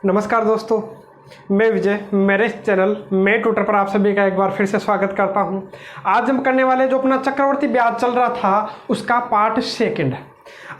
नमस्कार दोस्तों, मैं विजय। मेरे चैनल मैं ट्यूटर पर आप सभी का एक बार फिर से स्वागत करता हूं। आज हम करने वाले जो अपना चक्रवर्ती ब्याज चल रहा था उसका पार्ट सेकंड।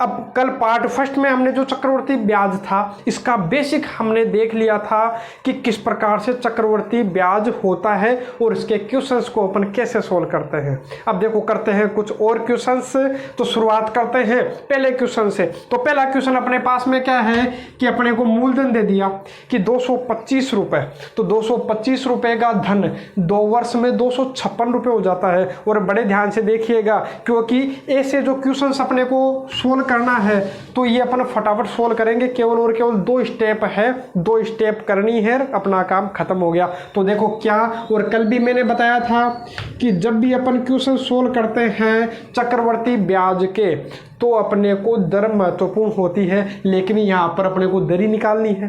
अब कल पार्ट फर्स्ट में हमने जो चक्रवर्ती ब्याज था इसका बेसिक हमने देख लिया था कि किस प्रकार से चक्रवर्ती ब्याज होता है और इसके क्वेश्चंस को अपन कैसे सोल्व करते हैं। अब देखो करते हैं कुछ और क्वेश्चंस। तो शुरुआत करते हैं पहले क्वेश्चन से। तो पहला क्वेश्चन अपने पास में क्या है कि अपने को मूलधन दे दिया कि 225 रुपए। तो 225 रुपए का धन 2 वर्ष में 256 रुपए हो जाता है। और बड़े ध्यान से देखिएगा क्योंकि ऐसे जो क्वेश्चंस अपने को सोल्व करना है तो ये अपन फटाफट सोल्व करेंगे। केवल और केवल 2 स्टेप है, 2 स्टेप करनी है, अपना काम खत्म हो गया। तो देखो क्या, और कल भी मैंने बताया था कि जब भी अपन क्वेश्चन सोल्व करते हैं चक्रवर्ती ब्याज के तो अपने को दर महत्वपूर्ण होती है, लेकिन यहाँ पर अपने को दर ही निकालनी है।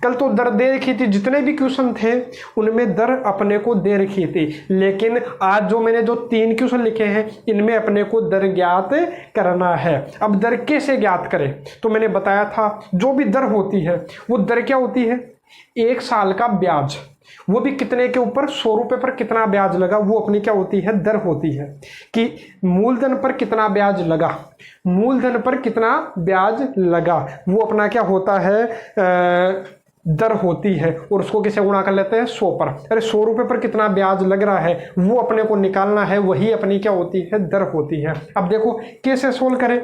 कल तो दर दे रखी थी, जितने भी क्वेश्चन थे उनमें दर अपने को दे रखी थी, लेकिन आज जो मैंने जो 3 क्वेश्चन लिखे हैं इनमें अपने को दर ज्ञात करना है। अब दर कैसे ज्ञात करें, तो मैंने बताया था जो भी दर होती है वो दर क्या होती है, 1 साल का ब्याज, वो भी कितने के ऊपर, 100 रुपए पर कितना ब्याज लगा, वो अपनी क्या होती है, दर होती है। कि मूलधन पर कितना ब्याज लगा, मूलधन पर कितना ब्याज लगा, वो अपना क्या होता है, दर होती है। और उसको किसे गुणा कर लेते हैं, 100 पर। अरे 100 रुपए पर कितना ब्याज लग रहा है वो अपने को निकालना है, वही अपनी क्या होती है, दर होती है। अब देखो कैसे सोल्व करें,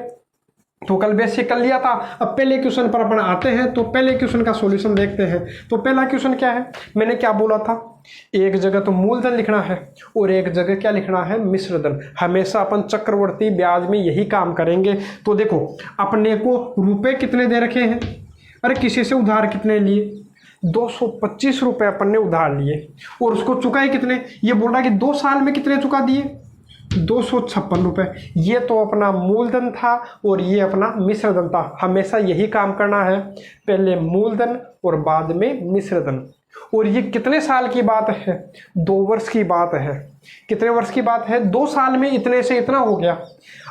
तो कल बेसिक कर लिया था। अब पहले क्वेश्चन पर अपन आते हैं। तो पहले क्वेश्चन का सॉल्यूशन देखते हैं। तो पहला क्वेश्चन क्या है, मैंने क्या बोला था, एक जगह तो मूलधन लिखना है और एक जगह क्या लिखना है, मिश्र धन। हमेशा अपन चक्रवर्ती ब्याज में यही काम करेंगे। तो देखो अपने को रुपए कितने दे रखे हैं, अरे किसी से उधार कितने लिए, 225 रुपए अपन ने उधार लिए और उसको चुकाए कितने, ये बोल रहा है कि 2 साल में कितने चुका दिए, 256 रुपए। ये तो अपना मूलधन था और ये अपना मिश्र धन था। हमेशा यही काम करना है, पहले मूलधन और बाद में मिश्र धन। और ये कितने साल की बात है, 2 वर्ष की बात है। कितने वर्ष की बात है, 2 साल में इतने से इतना हो गया।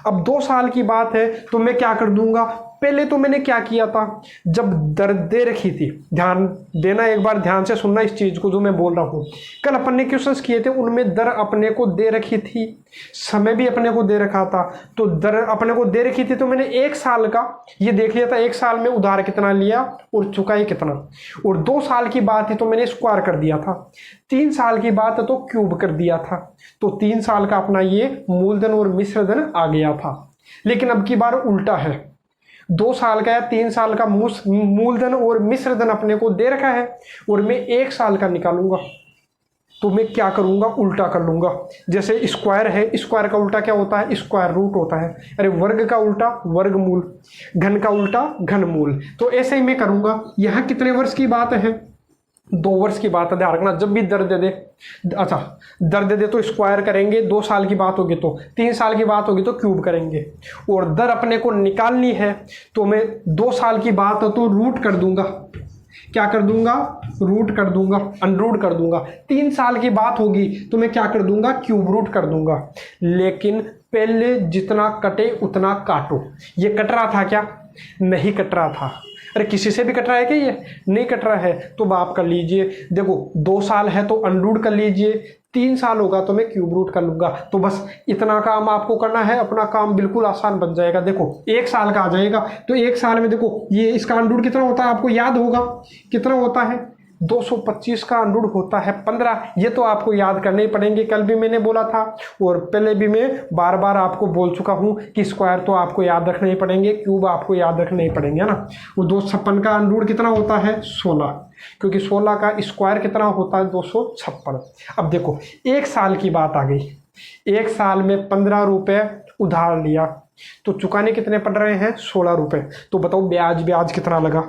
अब 2 साल की बात है तो मैं क्या कर दूंगा, पहले तो मैंने क्या किया था, जब दर दे रखी थी, ध्यान देना, एक बार ध्यान से सुनना इस चीज को जो मैं बोल रहा हूं। कल अपन ने क्वेश्चंस किए थे उनमें दर अपने को दे रखी थी, समय भी अपने को दे रखा था। तो दर अपने को दे रखी थी तो मैंने 1 साल का ये देख लिया था, 1 साल में उधार कितना लिया और चुकाई कितना। और 2 साल की बात है तो मैंने स्क्वायर कर दिया था, 3 साल की बात है तो क्यूब कर दिया था। तो 3 साल का अपना ये मूलधन और मिश्र धन आ गया था। लेकिन अब की बार उल्टा है, 2 साल का या 3 साल का मूलधन और मिश्र धन अपने को दे रखा है और मैं 1 साल का निकालूंगा। तो मैं क्या करूंगा, उल्टा कर लूंगा। जैसे स्क्वायर है, स्क्वायर का उल्टा क्या होता है, स्क्वायर रूट होता है। अरे वर्ग का उल्टा वर्गमूल, घन का उल्टा घनमूल। तो ऐसे ही मैं करूंगा। यहाँ कितने वर्ष की बात है, 2 वर्ष की बात है। ध्यान रखना जब भी दर दे दे, अच्छा दर दे दे तो स्क्वायर करेंगे, 2 साल की बात होगी तो, 3 साल की बात होगी तो क्यूब करेंगे। और दर अपने को निकालनी है तो मैं 2 साल की बात हो तो रूट कर दूंगा, क्या कर दूंगा, रूट कर दूंगा, अनरूट कर दूंगा। 3 साल की बात होगी तो मैं क्या कर दूंगा, क्यूब रूट कर दूंगा। लेकिन पहले जितना कटे उतना काटो। ये कट रहा था क्या, नहीं कट रहा था। अरे किसी से भी कट रहा है क्या, ये नहीं कट रहा है तो आप कर लीजिए। देखो 2 साल है तो अनरूट कर लीजिए, 3 साल होगा तो मैं क्यूब रूट कर लूंगा। तो बस इतना काम आपको करना है, अपना काम बिल्कुल आसान बन जाएगा। देखो 1 साल का आ जाएगा तो 1 साल में देखो ये इसका अनरूट कितना होता है, आपको याद होगा कितना होता है, 225 का अनरूट होता है 15। ये तो आपको याद करने ही पड़ेंगे, कल भी मैंने बोला था और पहले भी मैं बार बार आपको बोल चुका हूं कि स्क्वायर तो आपको याद रखने ही पड़ेंगे, क्यूब आपको याद रखने ही पड़ेंगे, है ना। वो 256 का अनरूट कितना होता है, 16, क्योंकि 16 का स्क्वायर कितना होता है, 256। अब देखो 1 साल की बात आ गई, 1 साल में 15 रुपए उधार लिया तो चुकाने कितने पड़ रहे हैं, 16 रुपए। तो बताओ ब्याज कितना लगा,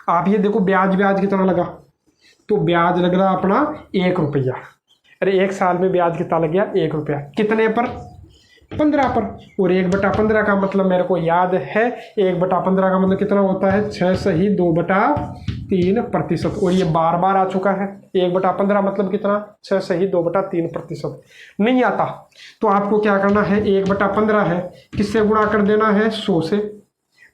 आप ये देखो ब्याज कितना लगा। तो ब्याज लग रहा अपना 1 रुपया। अरे 1 साल में ब्याज कितना लग गया, 1 रुपया। कितने पर, 15 पर। और 1/15 का मतलब मेरे को याद है, 1/15 का मतलब कितना होता है, 6 सही 2/3%। और ये बार बार आ चुका है, 1/15 मतलब कितना, 6 सही 2/3%। नहीं आता तो आपको क्या करना है, 1/15 है किससे गुणा कर देना है, 100 से।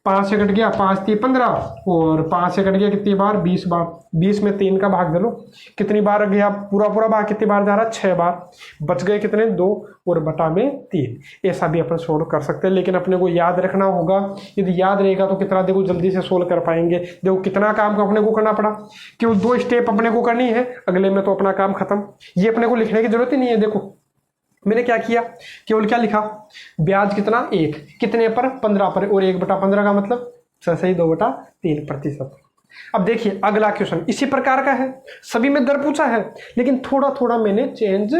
5 से कट गया, 5 3 15, और 5 से कट गया कितनी बार, 20 बार। 20 में 3 का भाग दे लो, कितनी बार गया पूरा पूरा भाग, कितनी बार जा रहा है, 6 बार। बच गए कितने, 2 और बटा में 3। ऐसा भी अपन सोल्व कर सकते हैं, लेकिन अपने को याद रखना होगा। यदि याद रहेगा तो कितना देखो जल्दी से सोल्व कर पाएंगे। देखो कितना काम अपने को करना पड़ा, केवल 2 स्टेप अपने को करनी है, अगले में तो अपना काम खत्म। ये अपने को लिखने की जरूरत ही नहीं है। देखो मैंने क्या किया, केवल क्या लिखा, ब्याज कितना 1, कितने पर, 15 पर, और 1/15 का मतलब सही 2/3%। अब देखिए अगला क्वेश्चन इसी प्रकार का है, सभी में दर पूछा है, लेकिन थोड़ा थोड़ा मैंने चेंज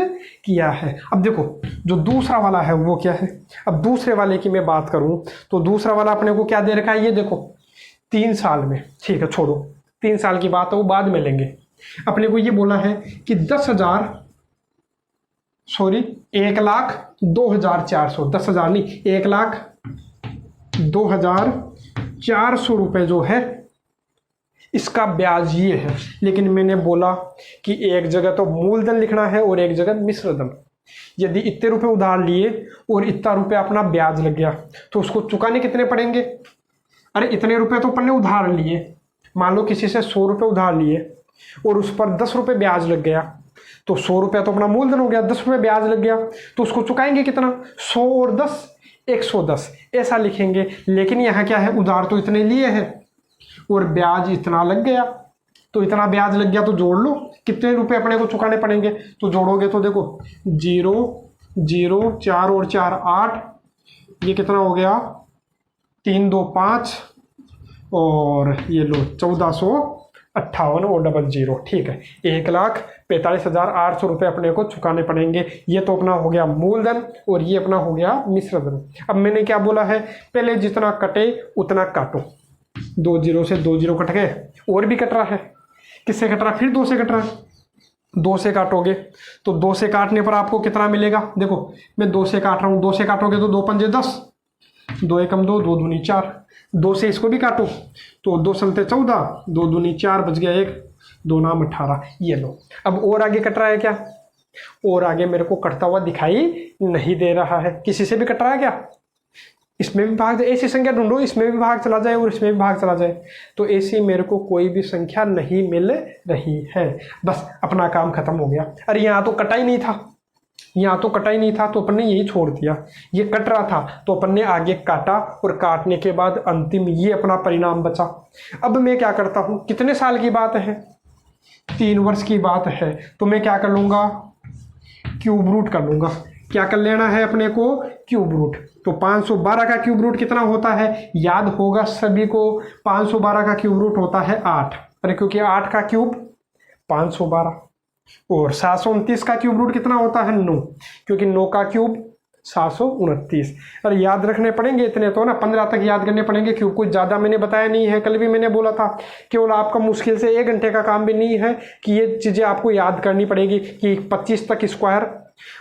किया है। अब देखो जो दूसरा वाला है वो क्या है। अब दूसरे वाले की मैं बात करूं तो दूसरा वाला अपने को क्या दे रखा है, ये देखो 3 साल में, ठीक है छोड़ो 3 साल की बात है वो बाद में लेंगे। अपने को ये बोला है कि 1,02,400, 10,000 नहीं, 1,02,400 रुपये जो है इसका ब्याज ये है। लेकिन मैंने बोला कि एक जगह तो मूलधन लिखना है और एक जगह मिश्रधन। यदि इतने रुपए उधार लिए और इतना रुपया अपना ब्याज लग गया तो उसको चुकाने कितने पड़ेंगे। अरे इतने रुपए तो अपन ने उधार लिए, मान लो किसी से 100 रुपये उधार लिए और उस पर 10 रुपये ब्याज लग गया, तो 100 रुपया तो अपना मूलधन हो गया, 10 रुपये ब्याज लग गया, तो उसको चुकाएंगे कितना, 100 और 10 110 ऐसा लिखेंगे। लेकिन यहाँ क्या है, उधार तो इतने लिए हैं और ब्याज इतना लग गया, तो इतना ब्याज लग गया तो जोड़ लो कितने रुपए अपने को चुकाने पड़ेंगे। तो जोड़ोगे तो देखो 0 0 4 और 4 8, ये कितना हो गया 3 2 5, और ये लो 1458 और 00, ठीक है 1,45,800 रुपये अपने को चुकाने पड़ेंगे। ये तो अपना हो गया मूलधन और ये अपना हो गया मिश्रधन। अब मैंने क्या बोला है, पहले जितना कटे उतना काटो। 2 0 से 2 0 कट गए, और भी कट रहा है, किससे कट रहा है, फिर 2 से कट रहा है। 2 से काटोगे तो 2 से काटने पर आपको कितना मिलेगा, देखो मैं 2 से काट रहा हूँ, 2 से काटोगे तो 2 पंजे 10, 2 एकम 2, 2 दूनी 4, 2 से इसको भी काटो तो 2 संते 14, 2 दूनी 4, बच गया 1, 2 नाम 18। ये लो। अब और आगे कट रहा है क्या, और आगे मेरे को कटता हुआ दिखाई नहीं दे रहा है, किसी से भी कट रहा है क्या, इसमें भी भाग, ऐसी संख्या ढूंढो इसमें भी भाग चला जाए और इसमें भी भाग चला जाए, तो ऐसी मेरे को कोई भी संख्या नहीं मिल रही है। बस अपना काम खत्म हो गया। अरे यहाँ तो कटा ही नहीं था, यहाँ तो कटा ही नहीं था तो अपन ने यही छोड़ दिया। ये कट रहा था तो अपन ने आगे काटा और काटने के बाद अंतिम ये अपना परिणाम बचा। अब मैं क्या करता हूँ, कितने साल की बात है, 3 वर्ष की बात है, तो मैं क्या कर लूँगा, क्यूब रूट कर लूँगा। क्या कर लेना है अपने को, क्यूब रूट। तो 512 का क्यूब रूट कितना होता है, याद होगा सभी को, 512 का क्यूब रूट होता है 8। अरे क्योंकि 8 का क्यूब 512, और 729 का क्यूब रूट कितना होता है 9, क्योंकि 9 का क्यूब 729। अरे याद रखने पड़ेंगे इतने तो ना, 15 तक याद करने पड़ेंगे क्यूब। कुछ ज़्यादा मैंने बताया नहीं है, कल भी मैंने बोला था केवल आपका मुश्किल से 1 घंटे का काम भी नहीं है कि ये चीज़ें आपको याद करनी पड़ेगी कि 25 तक स्क्वायर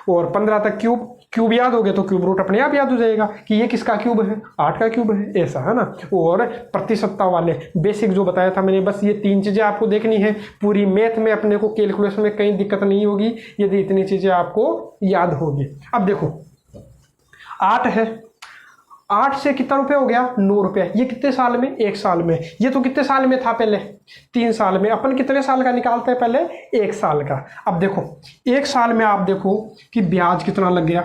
और 15 तक क्यूब। क्यूब याद हो गए तो क्यूब रूट अपने आप याद हो जाएगा कि ये किसका क्यूब है, 8 का क्यूब है, ऐसा है ना। और प्रतिशतता वाले बेसिक जो बताया था मैंने, बस ये 3 चीज़ें आपको देखनी है। पूरी मैथ में अपने को कैलकुलेशन में कहीं दिक्कत नहीं होगी यदि इतनी चीज़ें आपको याद होगी। अब देखो 8 है, 8 से कितना रुपये हो गया, 9 रुपये। ये कितने साल में, 1 साल में। ये तो कितने साल में था पहले, 3 साल में। अपन कितने साल का निकालते हैं पहले, 1 साल का। अब देखो 1 साल में आप देखो कि ब्याज कितना लग गया।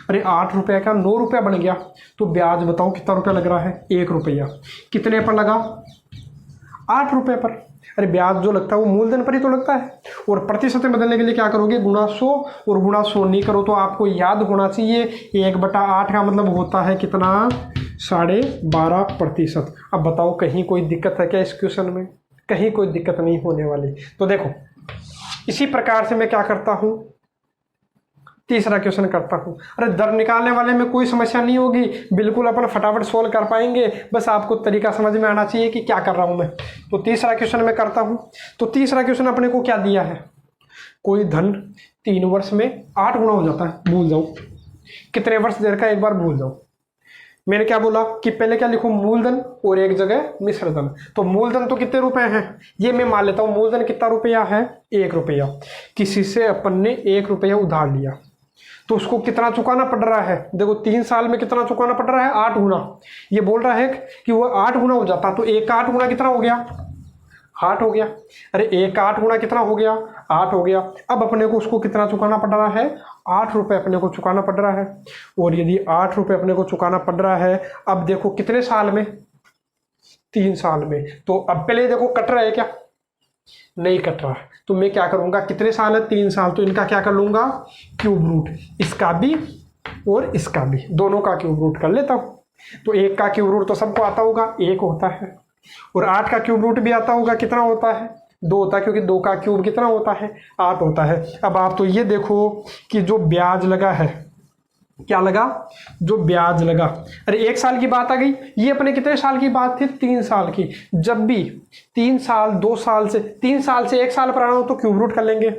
अरे 8 रुपये का 9 रुपया बन गया, तो ब्याज बताओ कितना रुपया लग रहा है, 1 रुपया। कितने पर लगा, 8 रुपये पर। अरे ब्याज जो लगता है वो मूलधन पर ही तो लगता है। और प्रतिशत में बदलने के लिए क्या करोगे, गुणा 100, और गुणा 100 नहीं करो तो आपको याद होना चाहिए 1/8 का मतलब होता है कितना, 12.5%। अब बताओ कहीं कोई दिक्कत है क्या इस क्वेश्चन में, कहीं कोई दिक्कत नहीं होने वाली। तो देखो इसी प्रकार से मैं क्या करता हूँ, तीसरा क्वेश्चन करता हूँ। अरे दर निकालने वाले में कोई समस्या नहीं होगी, बिल्कुल अपन फटाफट सोल्व कर पाएंगे, बस आपको तरीका समझ में आना चाहिए कि क्या कर रहा हूँ मैं। तो तीसरा क्वेश्चन मैं करता हूँ। तो तीसरा क्वेश्चन अपने को क्या दिया है, कोई धन 3 वर्ष में 8 गुना हो जाता है, भूल जाओ कितने वर्ष देर का, एक बार भूल जाओ। मैंने क्या बोला कि पहले क्या लिखूं, मूलधन और एक जगह मिश्रधन। तो मूलधन तो कितने रुपए हैं, ये मैं मान लेता हूं। मूलधन कितना रुपया है, 1 रुपया। किसी से अपन ने 1 रुपया उधार लिया, तो उसको कितना चुकाना पड़ रहा है, देखो 3 साल में कितना चुकाना पड़ रहा है, 8 गुना। ये बोल रहा है कि वो 8 गुना हो जाता, तो 1 का 8 गुना कितना हो गया, 8 हो गया। अरे 1 का 8 गुना कितना हो गया, 8 हो गया। अब अपने को उसको कितना चुकाना पड़ रहा है, 8 रुपये अपने को चुकाना पड़ रहा है। और यदि 8 रुपये अपने को चुकाना पड़ रहा है, अब देखो कितने साल में, 3 साल में। तो अब पहले देखो कट रहा है क्या, नहीं कट रहा है, तो मैं क्या करूंगा, कितने साल है, 3 साल, तो इनका क्या कर लूंगा, क्यूब रूट, इसका भी और इसका भी, दोनों का क्यूब रूट कर लेता हूं। तो 1 का क्यूब रूट तो सबको आता होगा, 1 होता है, और 8 का क्यूब रूट भी आता होगा, कितना होता है, 2 होता है, क्योंकि 2 का क्यूब कितना होता है, 8 होता है। अब आप तो ये देखो कि जो ब्याज लगा है, क्या लगा, जो ब्याज लगा, अरे 1 साल की बात आ गई, ये अपने कितने साल की बात थी, 3 साल की। जब भी 3 साल 2 साल से 3 साल से 1 साल पर आना हो तो क्यूब रूट कर लेंगे।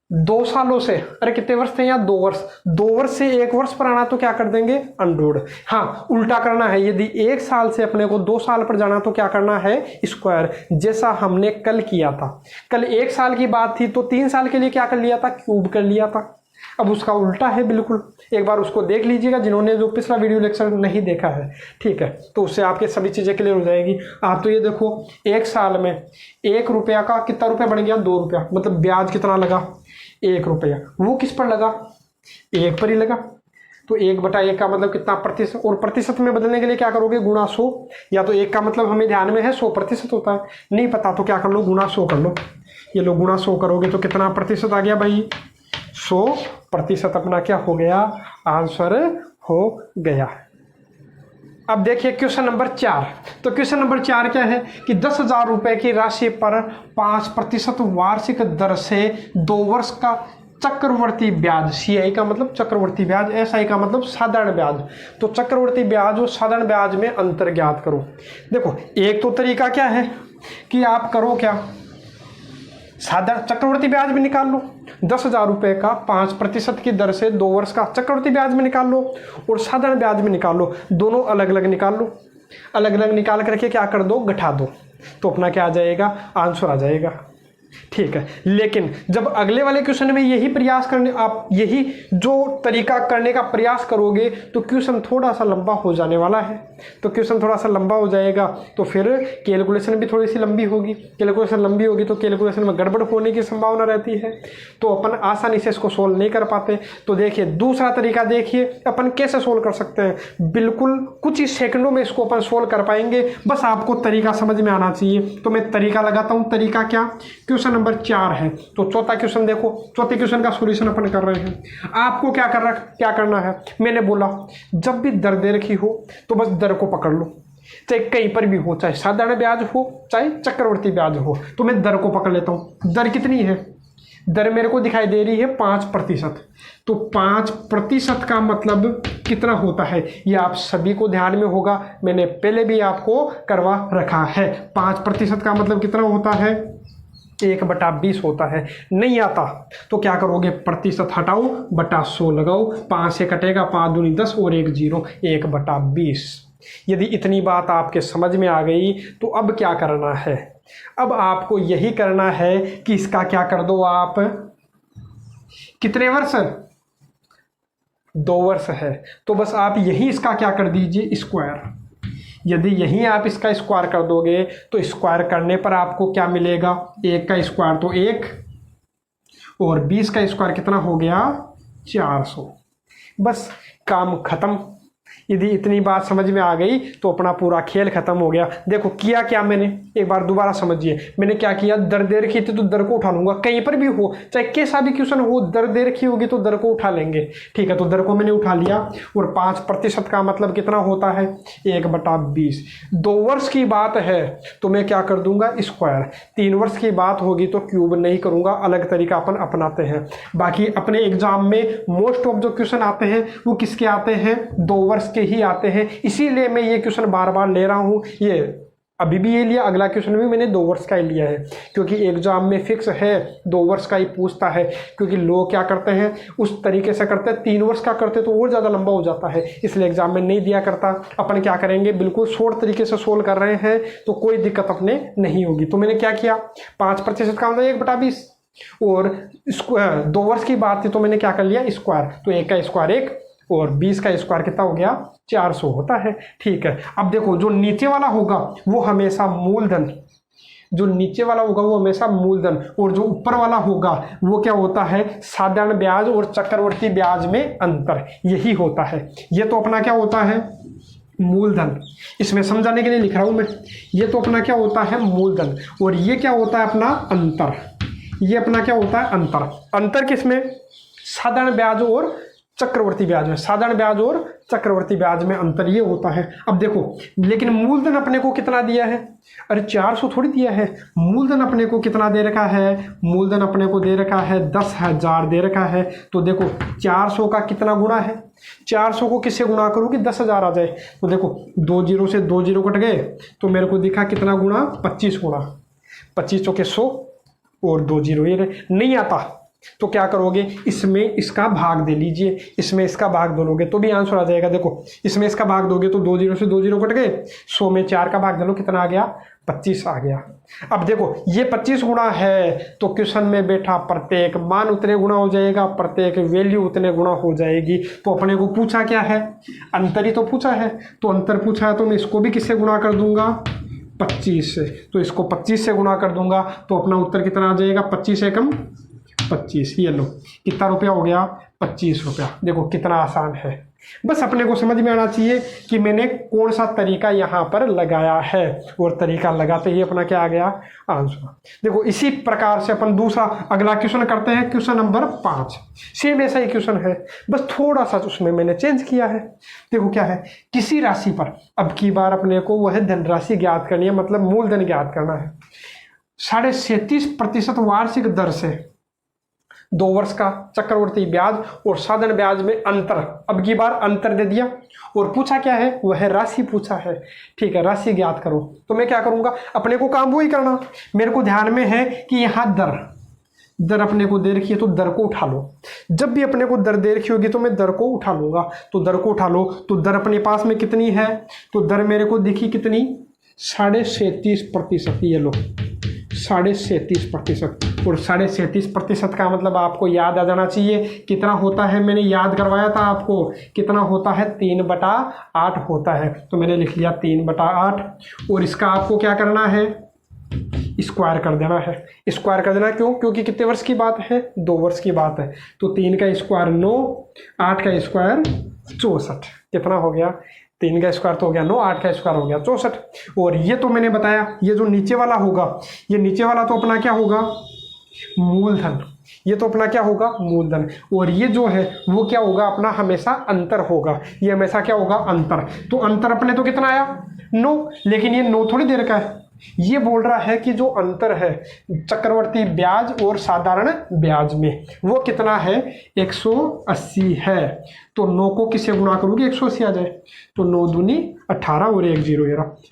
2 सालों से, अरे कितने वर्ष थे यहाँ, 2 वर्ष, 2 वर्ष से 1 वर्ष पर आना तो क्या कर देंगे, अंडर। हाँ, उल्टा करना है, यदि 1 साल से अपने को 2 साल पर जाना तो क्या करना है, स्क्वायर, जैसा हमने कल किया था। कल 1 साल की बात थी तो 3 साल के लिए क्या कर लिया था, क्यूब कर लिया था। अब उसका उल्टा है बिल्कुल, एक बार उसको देख लीजिएगा जिन्होंने जो पिछला वीडियो लेक्चर नहीं देखा है, ठीक है, तो उससे आपके सभी चीज़ें क्लियर हो जाएगी। आप तो ये देखो 1 साल में 1 रुपया का कितना रुपया बन गया, 2 रुपया, मतलब ब्याज कितना लगा, 1 रुपया। वो किस पर लगा, 1 पर ही लगा। तो 1/1 का मतलब कितना, प्रतिशत, और प्रतिशत में बदलने के लिए क्या करोगे, गुणा 100, या तो 1 का मतलब हमें ध्यान में है 100% होता है, नहीं पता तो क्या कर लो, गुणा 100 कर लो। ये लो गुणा 100 करोगे तो कितना प्रतिशत आ गया भाई, 100% अपना क्या हो गया, आंसर हो गया। अब देखिए क्वेश्चन नंबर 4। तो क्वेश्चन नंबर 4 क्या है कि 10,000 रुपए की राशि पर 5% वार्षिक दर से 2 वर्ष का चक्रवर्ती ब्याज, CI का मतलब चक्रवर्ती ब्याज, SI का मतलब साधारण ब्याज। तो चक्रवर्ती ब्याज और साधारण ब्याज में अंतर ज्ञात करो। देखो एक तो तरीका क्या है कि आप करो क्या, साधारण चक्रवर्ती ब्याज में निकाल लो, 10,000 रुपये का 5% की दर से 2 वर्ष का चक्रवर्ती ब्याज में निकाल लो, और साधारण ब्याज में निकाल लो, दोनों अलग अलग निकाल लो। अलग अलग निकाल करके क्या कर दो, घटा दो, तो अपना क्या आ जाएगा, आंसर आ जाएगा, ठीक है। लेकिन जब अगले वाले क्वेश्चन में यही प्रयास करने, आप यही जो तरीका करने का प्रयास करोगे तो क्वेश्चन थोड़ा सा लंबा हो जाने वाला है। तो क्वेश्चन थोड़ा सा लंबा हो जाएगा तो फिर कैलकुलेशन भी थोड़ी सी लंबी होगी, कैलकुलेशन लंबी होगी तो कैलकुलेशन में गड़बड़ होने की संभावना रहती है, तो अपन आसानी से इसको सोल्व नहीं कर पाते। तो देखिए दूसरा तरीका देखिए अपन कैसे सोल्व कर सकते हैं, बिल्कुल कुछ ही सेकंडों में इसको अपन सोल्व कर पाएंगे, बस आपको तरीका समझ में आना चाहिए। तो मैं तरीका लगाता हूँ, तरीका क्या, क्वेश्चन नंबर 4 है तो चौथा क्वेश्चन देखो, चौथे क्वेश्चन का सॉल्यूशन अपन कर रहे हैं। आपको क्या करना है, मैंने बोला जब भी दर दे रखी हो तो बस दर को पकड़ लो, चाहे कहीं पर भी हो, चाहे साधारण ब्याज हो चाहे चक्रवर्ती ब्याज हो, तो मैं दर को पकड़ लेता हूं। दर कितनी है, दर मेरे को दिखाई दे रही है 5%। तो 5% का मतलब कितना होता है, ये आप सभी को ध्यान में होगा, मैंने पहले भी आपको करवा रखा है। 5% का मतलब कितना होता है, 1/20 होता है। नहीं आता तो क्या करोगे, प्रतिशत हटाओ बटा 100 लगाओ, 5 से कटेगा, 5 दूनी 10 और 1 0, 1/20। यदि इतनी बात आपके समझ में आ गई तो अब क्या करना है, अब आपको यही करना है कि इसका क्या कर दो आप, कितने वर्ष, 2 वर्ष है, तो बस आप यही इसका क्या कर दीजिए, स्क्वायर। यदि यहीं आप इसका स्क्वायर कर दोगे तो स्क्वायर करने पर आपको क्या मिलेगा, 1 का स्क्वायर तो 1 और 20 का स्क्वायर कितना हो गया, 400। बस काम खत्म। यदि इतनी बात समझ में आ गई तो अपना पूरा खेल खत्म हो गया। देखो किया क्या मैंने, एक बार दोबारा समझिए, मैंने क्या किया, दर दे रखी थी तो दर को उठा लूंगा, कहीं पर भी हो चाहे कैसा भी क्वेश्चन हो, दर दे रखी होगी तो दर को उठा लेंगे, ठीक है। तो दर को मैंने उठा लिया, और 5% का मतलब कितना होता है, 1/20। 2 वर्ष की बात है तो मैं क्या कर दूंगा, स्क्वायर। 3 वर्ष की बात होगी तो क्यूब नहीं करूंगा, अलग तरीका अपन अपनाते हैं। बाकी अपने एग्जाम में मोस्ट ऑफ जो क्वेश्चन आते हैं वो किसके आते हैं, 2 वर्ष के ही आते हैं, इसीलिए मैं ये क्वेश्चन बार बार ले रहा हूं। ये अभी भी ये लिया, अगला क्वेश्चन भी मैंने 2 वर्ष का ही लिया है, क्योंकि एग्जाम में फिक्स है 2 वर्ष का ही पूछता है। क्योंकि लोग क्या करते हैं, उस तरीके से करते हैं, 3 वर्ष का करते तो और ज़्यादा लंबा हो जाता है, इसलिए एग्जाम में नहीं दिया करता। अपन क्या करेंगे, बिल्कुल शॉर्ट तरीके से सोल्व कर रहे हैं तो कोई दिक्कत अपने नहीं होगी। तो मैंने क्या किया, 5% का मतलब 1/20, और स्क्वायर 2 वर्ष की बात थी तो मैंने क्या कर लिया स्क्वायर, तो 1 का स्क्वायर 1 और 20 का स्क्वायर कितना हो गया 400 होता है। ठीक है, अब देखो जो नीचे वाला होगा वो हमेशा मूलधन, जो नीचे वाला होगा वो हमेशा मूलधन, और जो ऊपर वाला होगा वो क्या होता है साधारण ब्याज और चक्रवर्ती ब्याज में अंतर, यही होता है। ये तो अपना क्या होता है मूलधन, इसमें समझाने के लिए लिख रहा हूं मैं। ये तो अपना क्या होता है मूलधन, और ये क्या होता है अपना अंतर, ये अपना क्या होता है अंतर। अंतर किसमें साधारण ब्याज और चक्रवर्ती ब्याज में, साधारण ब्याज और चक्रवर्ती ब्याज में अंतर ये होता है। अब देखो लेकिन मूलधन अपने को कितना दिया है, अरे 400 थोड़ी दिया है, मूलधन अपने को कितना दे रखा है, मूलधन अपने को दे रखा है 10,000 दे रखा है। तो देखो 400 का कितना गुणा है, 400 को किससे गुणा करूँ कि 10,000 आ जाए, तो देखो 2 जीरो से 2 जीरो कट गए तो मेरे को दिखा कितना गुणा 25 गुणा, 25 चौके 100 और 2 जीरो, ये नहीं आता तो क्या करोगे इसमें इसका भाग दे लीजिए, इसमें इसका भाग दोगे तो भी आंसर आ जाएगा। देखो इसमें इसका भाग दोगे तो 2 जीरो से 2 जीरो कट गए, 100 में 4 का भाग दे लो कितना आ गया 25 आ गया। अब देखो ये 25 गुणा है तो क्वेश्चन में बैठा प्रत्येक मान उतने गुणा हो जाएगा, प्रत्येक वैल्यू उतने गुणा हो जाएगी। तो अपने को पूछा क्या है अंतर ही तो पूछा है, तो अंतर पूछा है तो मैं इसको भी किससे गुणा कर दूंगा 25 से, तो इसको 25 से गुणा कर दूंगा तो अपना उत्तर कितना आ जाएगा 25 एकम 25, ये लो कितना रुपया हो गया 25 रुपया। देखो कितना आसान है, बस अपने को समझ में आना चाहिए कि मैंने कौन सा तरीका यहाँ पर लगाया है, और तरीका लगाते ही अपना क्या आ गया आंसर। देखो इसी प्रकार से अपन दूसरा अगला क्वेश्चन करते हैं, क्वेश्चन नंबर 5। सेम ऐसा ही क्वेश्चन है, बस थोड़ा सा उसमें मैंने चेंज किया है। देखो क्या है, किसी राशि पर अब की बार अपने को वह धनराशि ज्ञात करनी है, मतलब मूलधन ज्ञात करना है। 37.5% वार्षिक दर से 2 वर्ष का चक्रवर्ती ब्याज और साधारण ब्याज में अंतर, अब की बार अंतर दे दिया और पूछा क्या है वह राशि पूछा है। ठीक है, राशि ज्ञात करो, तो मैं क्या करूंगा अपने को काम वही करना। मेरे को ध्यान में है कि यहाँ दर अपने को दे रखी है तो दर को उठा लो, जब भी अपने को दर दे रखी होगी तो मैं दर को उठा लूंगा। तो दर को उठा लो, तो दर अपने पास में कितनी है, तो दर मेरे को दिखी कितनी 37.5%, ये लो 37.5%, और 37.5% का मतलब आपको याद आ जाना चाहिए कितना होता है, मैंने याद करवाया था आपको कितना होता है 3/8 होता है, तो मैंने लिख लिया 3/8। और इसका आपको क्या करना है स्क्वायर कर देना है, स्क्वायर कर देना क्यों, क्योंकि कितने वर्ष की बात है 2 वर्ष की बात है। तो 3 का स्क्वायर 9, 8 का स्क्वायर 64, कितना हो गया 3 का स्क्वायर तो हो गया 9, 8 का स्क्वायर हो गया 64। और ये तो मैंने बताया ये जो नीचे वाला होगा, ये नीचे वाला तो अपना क्या होगा मूलधन, ये तो अपना क्या होगा मूलधन, और ये जो है वो क्या होगा अपना हमेशा अंतर होगा, ये हमेशा क्या होगा अंतर। तो अंतर अपने तो कितना आया 9, लेकिन ये 9 थोड़ी देर का है, ये बोल रहा है कि जो अंतर है चक्रवर्ती ब्याज और साधारण ब्याज में वो कितना है 180 है। तो 9 को किससे गुणा करोगे 180 आ जाए, तो 9 दूनी 18 और 1 जीरो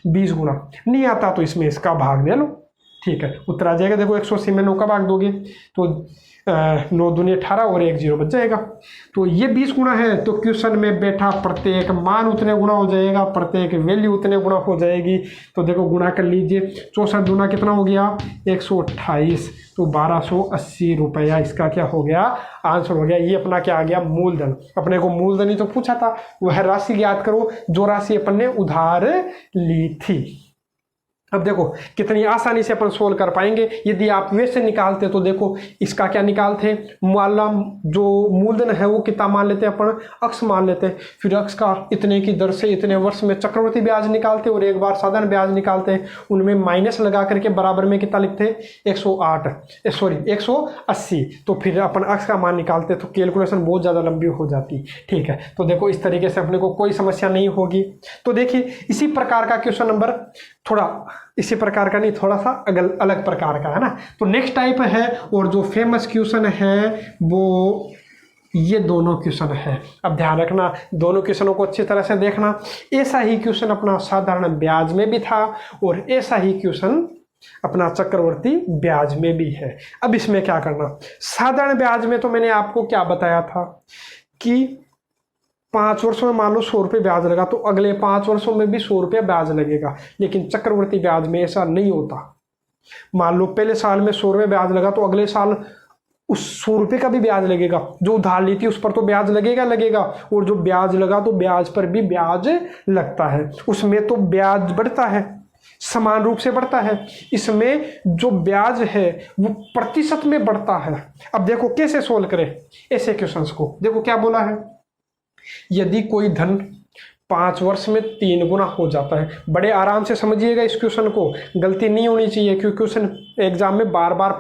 20 गुणा, नहीं आता तो इसमें इसका भाग दे लो। ठीक है, उत्तर आ जाएगा। देखो 180 में 9 का भाग दोगे तो 9 दूनी 18 और 1 जीरो बच जाएगा। तो ये 20 गुणा है, तो क्वेश्चन में बैठा प्रत्येक मान उतने गुणा हो जाएगा, प्रत्येक वैल्यू उतने गुणा हो जाएगी। तो देखो गुणा कर लीजिए, 64 दूना कितना हो गया 128, तो 1280 रुपया इसका क्या हो गया आंसर हो गया। ये अपना क्या आ गया मूलधन, अपने को मूलधन ही तो पूछा था, वह राशि याद करो जो राशि अपन ने उधार ली थी। अब देखो कितनी आसानी से अपन सोल्व कर पाएंगे। यदि आप वैसे निकालते तो देखो इसका क्या निकालते, माला जो मूलधन है वो कितना मान लेते अपन अक्ष मान लेते, फिर अक्ष का इतने की दर से इतने वर्ष में चक्रवर्ती ब्याज निकालते और एक बार साधारण ब्याज निकालते, उनमें माइनस लगा करके बराबर में कितना लिखते 180, तो फिर अपन अक्ष का मान निकालते तो कैलकुलेशन बहुत ज़्यादा लंबी हो जाती। ठीक है, तो देखो इस तरीके से अपने को कोई समस्या नहीं होगी। तो देखिए इसी प्रकार का क्वेश्चन नंबर, थोड़ा इसी प्रकार का नहीं थोड़ा सा अलग प्रकार का है ना, तो नेक्स्ट टाइप है। और जो फेमस क्वेश्चन है वो ये दोनों क्वेश्चन है। अब ध्यान रखना दोनों क्वेश्चनों को अच्छी तरह से देखना। ऐसा ही क्वेश्चन अपना साधारण ब्याज में भी था और ऐसा ही क्वेश्चन अपना चक्रवर्ती ब्याज में भी है। अब इसमें क्या करना, साधारण ब्याज में तो मैंने आपको क्या बताया था कि 5 वर्षों में मान लो 100 रुपये ब्याज लगा तो अगले 5 वर्षों में भी 100 रुपये ब्याज लगेगा, लेकिन चक्रवर्ती ब्याज में ऐसा नहीं होता। मान लो पहले साल में 100 रुपये ब्याज लगा, तो अगले साल उस 100 रुपये का भी ब्याज लगेगा। जो उधार ली थी उस पर तो ब्याज लगेगा, और जो ब्याज लगा तो ब्याज पर भी ब्याज लगता है। उसमें तो ब्याज बढ़ता है, समान रूप से बढ़ता है। इसमें जो ब्याज है वो प्रतिशत में बढ़ता है। अब देखो कैसे सोल्व करें ऐसे क्वेश्चंस को। देखो क्या बोला है, यदि कोई धन 5 वर्ष में 3 गुना हो जाता है। बड़े आराम से समझिएगा इस क्वेश्चन को, गलती नहीं होनी चाहिए, क्योंकि क्वेश्चन एग्जाम में बार बार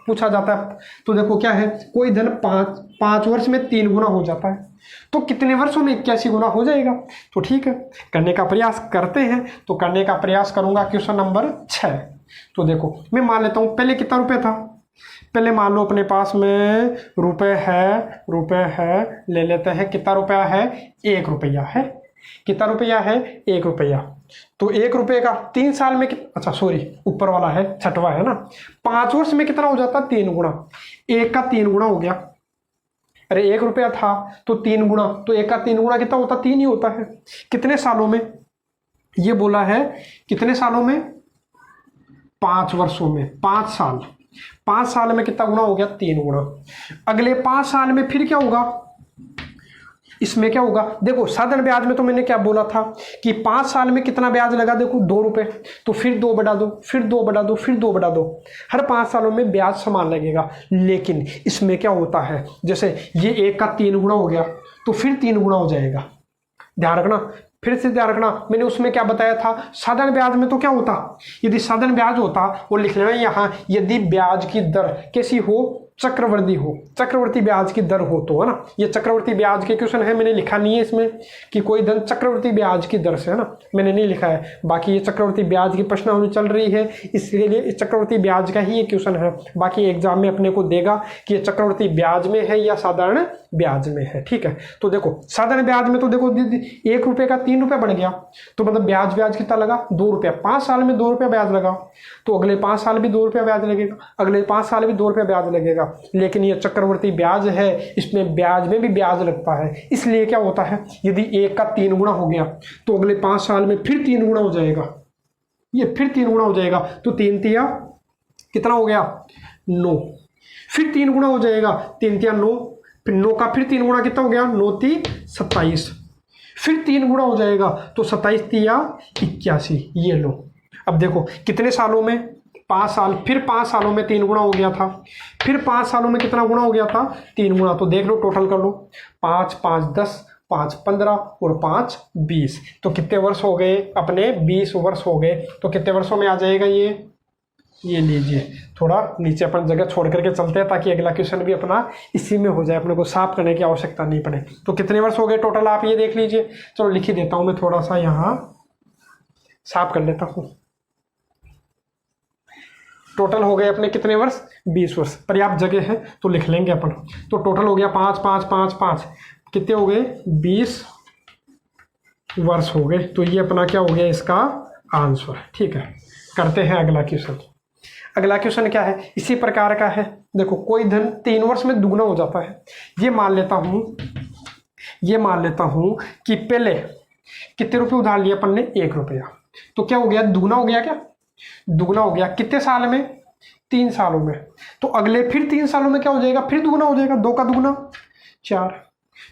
पूछा जाता है। तो देखो क्या है, कोई धन 5 वर्ष में 3 गुना हो जाता है, तो कितने वर्षों में 81 गुना हो जाएगा। तो ठीक है, करने का प्रयास करते हैं। तो करने का प्रयास करूंगा क्वेश्चन नंबर 6। तो देखो मैं मान लेता हूँ पहले कितना रुपये था। पहले मान लो अपने पास में रुपए है, ले लेते हैं। कितना रुपया है, 1 रुपया है। कितना रुपया है, 1 रुपया। तो 1 रुपये का 3 साल में अच्छा सॉरी ऊपर वाला है, छठवा है ना। 5 वर्ष में कितना हो जाता, 3 गुना। 1 का 3 गुना हो गया। अरे 1 रुपया था तो 3 गुना, तो 1 का 3 गुना कितना होता, 3 ही होता है। कितने सालों में, ये बोला है कितने सालों में, 5 वर्षों में, 5 साल। 5 साल में कितना गुना हो गया, 3 गुना। अगले 5 साल में फिर क्या होगा, इसमें क्या होगा। देखो साधारण ब्याज में तो मैंने क्या बोला था कि 5 साल में कितना ब्याज लगा, देखो 2 रुपये। तो फिर 2 बढ़ा दो, फिर 2 बढ़ा दो, फिर 2 बढ़ा दो। हर 5 सालों में ब्याज समान लगेगा। लेकिन इसमें क्या होता है, जैसे ये 1 का 3 गुना हो गया तो फिर 3 गुना हो जाएगा। ध्यान रखना, फिर से ध्यान रखना, मैंने उसमें क्या बताया था, साधारण ब्याज में तो क्या होता, यदि साधारण ब्याज होता वो लिख लेना यहाँ, यदि ब्याज की दर कैसी हो, चक्रवर्ती हो, चक्रवर्ती ब्याज की दर हो, तो है ना। ये चक्रवर्ती ब्याज के क्वेश्चन है, मैंने लिखा नहीं है इसमें कि कोई धन चक्रवर्ती ब्याज की दर से, है ना, मैंने नहीं लिखा है। बाकी ये चक्रवर्ती ब्याज की प्रश्नावली चल रही है, इसलिए इस चक्रवर्ती ब्याज का ही ये क्वेश्चन है। बाकी एग्जाम में अपने को देगा कि ये चक्रवर्ती ब्याज में है या साधारण ब्याज में है। ठीक है, तो देखो साधारण ब्याज में तो देखो 1 रुपये का 3 रुपये बढ़ गया, तो मतलब ब्याज कितना लगा, 2 रुपया। 5 साल में 2 रुपया ब्याज लगा, तो अगले 5 साल भी 2 रुपया ब्याज लगेगा, अगले 5 साल भी 2 रुपया ब्याज लगेगा। लेकिन ये चक्रवर्ती ब्याज है, इसमें ब्याज में भी ब्याज लगता है। इसलिए क्या होता है, यदि 1 का 3 गुना हो गया तो अगले 5 साल में फिर 3 गुना हो जाएगा, ये फिर 3 गुना हो जाएगा। तो 3 तिया कितना हो गया, 9, फिर 3 गुना हो जाएगा, 3 तिया 9, फिर 9 का फिर 3 गुना कितना हो गया, 9 ती 27, फिर 3 गुना हो जाएगा तो 27 तिया 81। ये लो, अब देखो कितने सालों में, 5 साल, फिर 5 सालों में 3 गुना हो गया था, फिर 5 सालों में कितना गुना हो गया था, 3 गुना। तो देख लो, टोटल कर लो, 5 5 10, 5 15 और 5 20। तो कितने वर्ष हो गए अपने, 20 वर्ष हो गए। तो कितने वर्षों में आ जाएगा ये लीजिए। थोड़ा नीचे अपन जगह छोड़ करके चलते हैं ताकि अगला क्वेश्चन भी अपना इसी में हो जाए, अपने को साफ करने की आवश्यकता नहीं पड़े। तो कितने वर्ष हो गए टोटल, आप ये देख लीजिए। चलो लिख ही देता हूँ मैं, थोड़ा सा यहाँ साफ कर लेता हूँ। टोटल हो गए अपने कितने वर्ष, 20 वर्ष। पर्याप्त जगह है तो लिख लेंगे अपन। तो टोटल हो गया 5 5 5 5, कितने हो गए, 20 वर्ष हो गए। तो ये अपना क्या हो गया, इसका आंसर। ठीक है, करते हैं अगला क्वेश्चन। अगला क्वेश्चन क्या है, इसी प्रकार का है। देखो कोई धन 3 वर्ष में दुगना हो जाता है। ये मान लेता हूं कि पहले कितने रुपए उधार लिए अपन ने, 1 रुपया। तो क्या हो गया, दुगना हो गया, क्या दुगना हो गया। कितने साल में, 3 सालों में। तो अगले फिर 3 सालों में क्या हो जाएगा, फिर दुगना हो जाएगा। 2 का दुगना 4,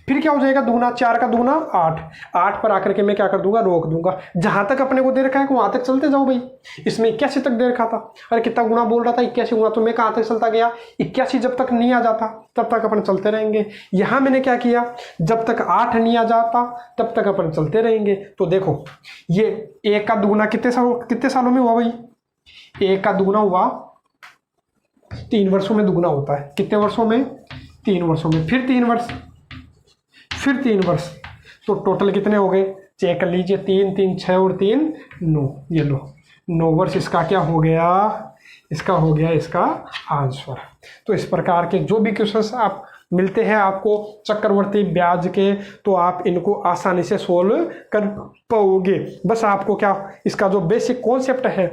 फिर क्या हो जाएगा दुगना, 4 का दुगना 8। 8 पर आकर के मैं क्या कर दूंगा, रोक दूंगा। जहां तक अपने को दे रखा है वहां तक चलते जाओ भाई। इसमें 81 तक दे रखा था, अरे कितना गुना बोल रहा था, 81 गुना। तो मैं कहां तक चलता गया, 81 जब तक नहीं आ जाता तब तक अपन चलते रहेंगे। यहां मैंने क्या किया, जब तक 8 नहीं आ जाता तब तक अपन चलते रहेंगे। तो देखो ये 1 का दुगना कितने सालों में हुआ भाई, 1 का दुगना हुआ 3 वर्षों में दुगना होता है। कितने वर्षों में, 3 वर्षों में। फिर 3 वर्ष, फिर 3 वर्ष। तो टोटल कितने हो गए, चेक कर लीजिए, 3 3 6 और 3 9। ये लो 9 वर्ष इसका क्या हो गया, इसका हो गया इसका आंसर। तो इस प्रकार के जो भी क्वेश्चंस आप मिलते हैं आपको चक्रवर्ती ब्याज के, तो आप इनको आसानी से सोल्व कर पाओगे। बस आपको क्या, इसका जो बेसिक कॉन्सेप्ट है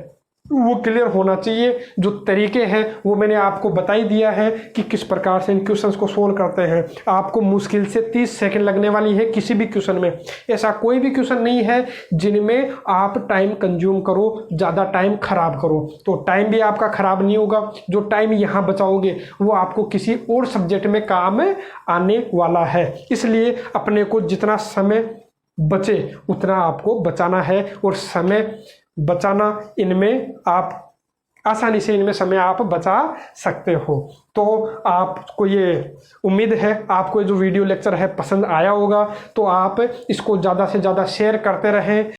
वो क्लियर होना चाहिए। जो तरीके हैं वो मैंने आपको बता ही दिया है कि किस प्रकार से इन क्वेश्चंस को सोल्व करते हैं। आपको मुश्किल से 30 सेकंड लगने वाली है किसी भी क्वेश्चन में। ऐसा कोई भी क्वेश्चन नहीं है जिनमें आप टाइम कंज्यूम करो, ज़्यादा टाइम खराब करो। तो टाइम भी आपका खराब नहीं होगा। जो टाइम यहाँ बचाओगे वो आपको किसी और सब्जेक्ट में काम आने वाला है। इसलिए अपने को जितना समय बचे उतना आपको बचाना है, और समय बचाना इनमें आप आसानी से इनमें समय आप बचा सकते हो। तो आपको ये उम्मीद है आपको ये जो वीडियो लेक्चर है पसंद आया होगा। तो आप इसको ज़्यादा से ज़्यादा शेयर करते रहें।